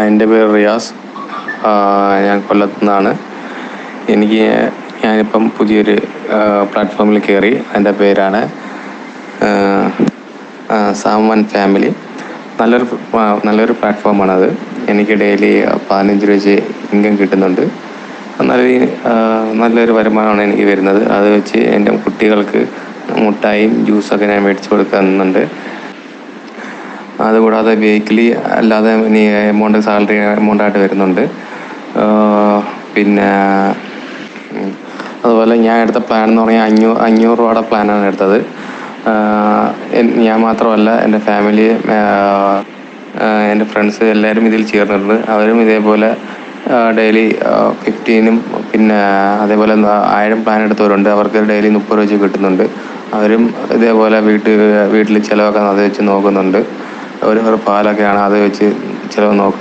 എൻ്റെ പേര് റിയാസ്. ഞാൻ കൊല്ലത്തു നിന്നാണ്. ഞാനിപ്പം പുതിയൊരു പ്ലാറ്റ്ഫോമിൽ കയറി. അതിൻ്റെ പേരാണ് സാമൻ ഫാമിലി. നല്ലൊരു പ്ലാറ്റ്ഫോമാണത്. എനിക്ക് ഡെയിലി 15 രൂപ വെച്ച് ഇൻകം കിട്ടുന്നുണ്ട്. നല്ലൊരു വരുമാനമാണ് എനിക്ക് വരുന്നത്. അത് വെച്ച് എൻ്റെ കുട്ടികൾക്ക് മുട്ടായും ജ്യൂസൊക്കെ ഞാൻ മേടിച്ച് കൊടുക്കുന്നുണ്ട്. അതുകൂടാതെ വീക്ക്ലി അല്ലാതെ സാലറി എമൗണ്ടായിട്ട് വരുന്നുണ്ട്. പിന്നെ അതുപോലെ ഞാൻ എടുത്ത പ്ലാൻ എന്ന് പറഞ്ഞാൽ 500 രൂപയുടെ പ്ലാനാണ് എടുത്തത്. ഞാൻ മാത്രമല്ല, എൻ്റെ ഫാമിലി, എൻ്റെ ഫ്രണ്ട്സ് എല്ലാവരും ഇതിൽ ചേർന്നിട്ടുണ്ട്. അവരും ഇതേപോലെ ഡെയിലി 15-ഉം പിന്നെ അതേപോലെ 1000 പ്ലാൻ എടുത്തവരുണ്ട്. അവർക്ക് ഡെയിലി 30 രൂപ വെച്ച് കിട്ടുന്നുണ്ട്. അവരും ഇതേപോലെ വീട്ടിൽ ചിലവൊക്കെ അത് വെച്ച് നോക്കുന്നുണ്ട്. ഒരു പാലൊക്കെയാണ് അത് വെച്ച് ചിലവ് നോക്കുന്നത്.